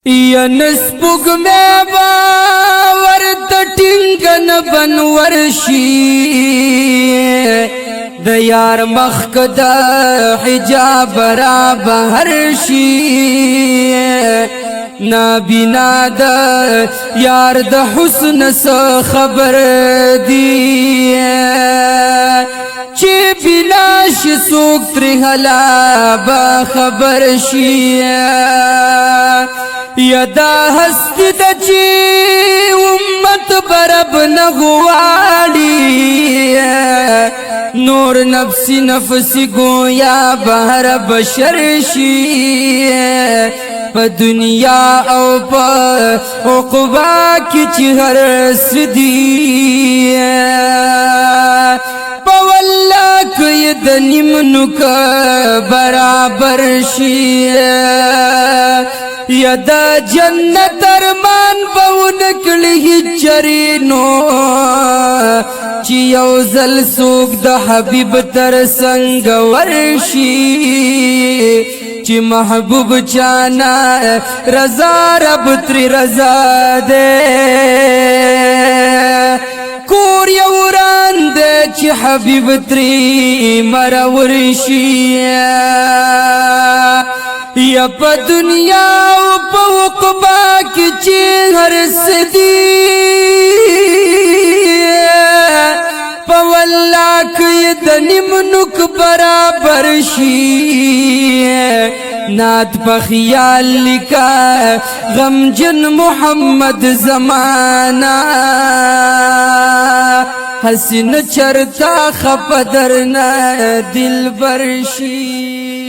یا نسبوگ میں باورد ٹنگن بنورشی دیار مخکد حجاب را بہرشی نابینا دا یار دا حسن سا خبر دی چی بلاش سوک ترحلا با خبر شی یدا ہستی دا چی امت برب نغوالی نور نفسی نفسی گویا بہر بشر شی پا دنیا او پا عقبا کی چہر سدی پا واللہ کئی دنمنو کا برابر شی یدا جنت ارمان باونکلی چرینو چی یوزل سوک دا حبیب تر سنگ ورشی چی محبوب چانا رضا رب تری رضا دے کور یوران دے چی حبیب تری مرورشی یا پا دنیا و پا عقبا کی چی ہر سدی پا واللہ کی دنمنک برابر شی نات پا خیال لکا غمجن محمد زمانہ حسن چرتا خپدرنا دل برشی